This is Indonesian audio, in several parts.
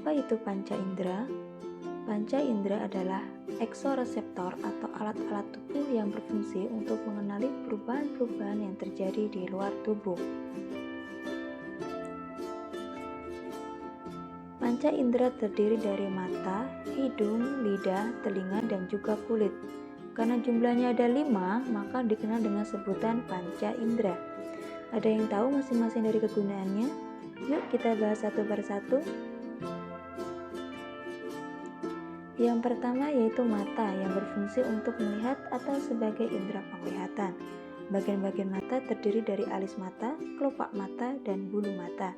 Apa itu panca indera? Panca indera adalah eksoreseptor atau alat-alat tubuh yang berfungsi untuk mengenali perubahan-perubahan yang terjadi di luar tubuh. Panca indera terdiri dari mata, hidung, lidah, telinga, dan juga kulit. Karena jumlahnya ada 5, maka dikenal dengan sebutan panca indera. Ada yang tahu masing-masing dari kegunaannya? Yuk kita bahas satu persatu. Yang pertama yaitu mata yang berfungsi untuk melihat atau sebagai indera penglihatan. Bagian-bagian mata terdiri dari alis mata, kelopak mata, dan bulu mata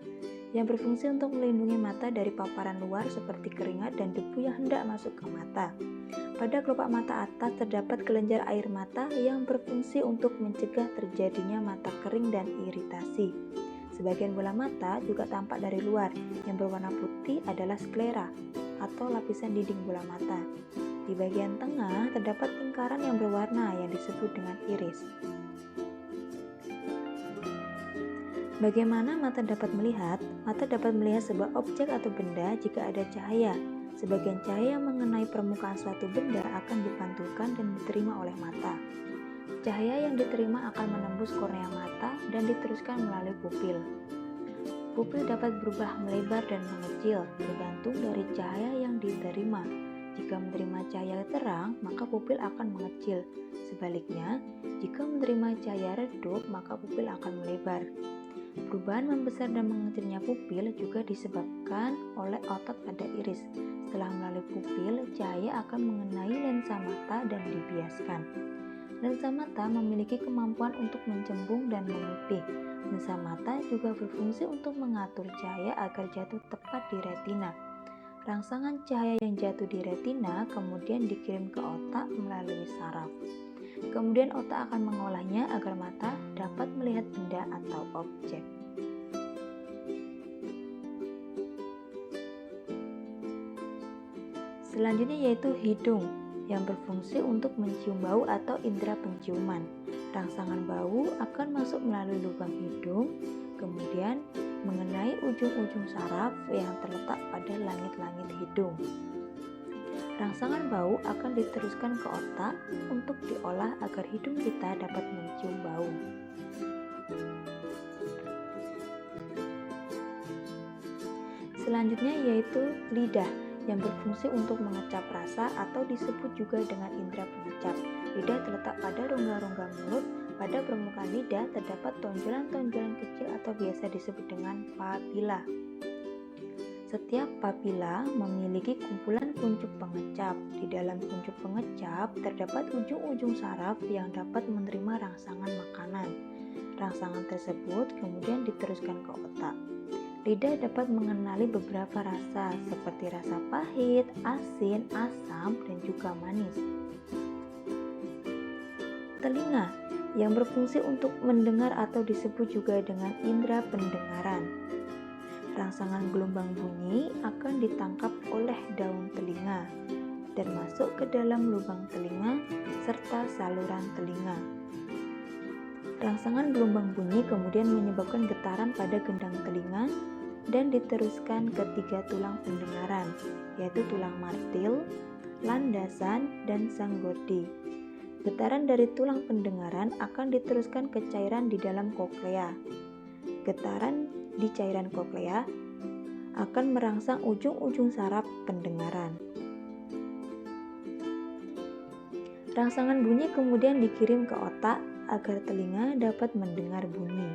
yang berfungsi untuk melindungi mata dari paparan luar seperti keringat dan debu yang hendak masuk ke mata. Pada kelopak mata atas terdapat kelenjar air mata yang berfungsi untuk mencegah terjadinya mata kering dan iritasi. Sebagian bola mata juga tampak dari luar, yang berwarna putih adalah sklera atau lapisan dinding bola mata. Di bagian tengah terdapat lingkaran yang berwarna yang disebut dengan iris. Bagaimana mata dapat melihat? Mata dapat melihat sebuah objek atau benda jika ada cahaya. Sebagian cahaya yang mengenai permukaan suatu benda akan dipantulkan dan diterima oleh mata. Cahaya yang diterima akan menembus kornea mata dan diteruskan melalui pupil. Pupil dapat berubah melebar dan mengecil tergantung dari cahaya yang diterima. Jika menerima cahaya terang, maka pupil akan mengecil. Sebaliknya, jika menerima cahaya redup, maka pupil akan melebar. Perubahan membesar dan mengecilnya pupil juga disebabkan oleh otot pada iris. Setelah melalui pupil, cahaya akan mengenai lensa mata dan dibiaskan. Lensa mata memiliki kemampuan untuk mencembung dan memipih. Lensa mata juga berfungsi untuk mengatur cahaya agar jatuh tepat di retina. Rangsangan cahaya yang jatuh di retina kemudian dikirim ke otak melalui saraf. Kemudian otak akan mengolahnya agar mata dapat melihat benda atau objek. Selanjutnya yaitu hidung yang berfungsi untuk mencium bau atau indera penciuman. Rangsangan bau akan masuk melalui lubang hidung, kemudian mengenai ujung-ujung saraf yang terletak pada langit-langit hidung. Rangsangan bau akan diteruskan ke otak untuk diolah agar hidung kita dapat mencium bau. Selanjutnya yaitu lidah yang berfungsi untuk mengecap rasa atau disebut juga dengan indera pengecap. Lidah terletak pada rongga-rongga mulut. Pada permukaan lidah terdapat tonjolan-tonjolan kecil atau biasa disebut dengan papila. Setiap papila memiliki kumpulan kuncup pengecap. Di dalam kuncup pengecap terdapat ujung-ujung saraf yang dapat menerima rangsangan makanan. Rangsangan tersebut kemudian diteruskan ke otak. Lidah dapat mengenali beberapa rasa seperti rasa pahit, asin, asam, dan juga manis. Telinga yang berfungsi untuk mendengar atau disebut juga dengan indera pendengaran. Rangsangan gelombang bunyi akan ditangkap oleh daun telinga dan masuk ke dalam lubang telinga serta saluran telinga. Rangsangan gelombang bunyi kemudian menyebabkan getaran pada gendang telinga dan diteruskan ke 3 tulang pendengaran, yaitu tulang martil, landasan, dan sanggoti. Getaran dari tulang pendengaran akan diteruskan ke cairan di dalam koklea. Getaran di cairan koklea akan merangsang ujung-ujung saraf pendengaran. Rangsangan bunyi kemudian dikirim ke otak agar telinga dapat mendengar bunyi.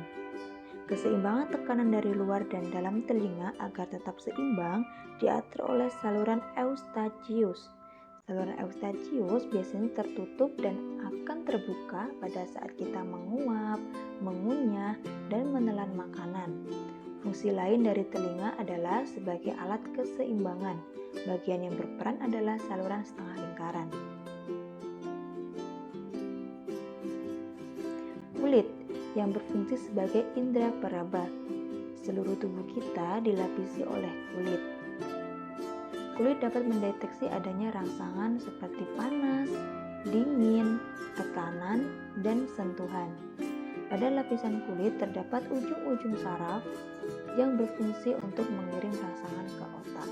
Keseimbangan tekanan dari luar dan dalam telinga agar tetap seimbang diatur oleh saluran eustachius. Saluran eustachius biasanya tertutup dan akan terbuka pada saat kita menguap, mengunyah, dan menelan makanan. Fungsi lain dari telinga adalah sebagai alat keseimbangan. Bagian yang berperan adalah saluran setengah lingkaran. Kulit yang berfungsi sebagai indera peraba. Seluruh tubuh kita dilapisi oleh kulit. Kulit dapat mendeteksi adanya rangsangan seperti panas, dingin, tekanan, dan sentuhan. Pada lapisan kulit terdapat ujung-ujung saraf yang berfungsi untuk mengirim rangsangan ke otak.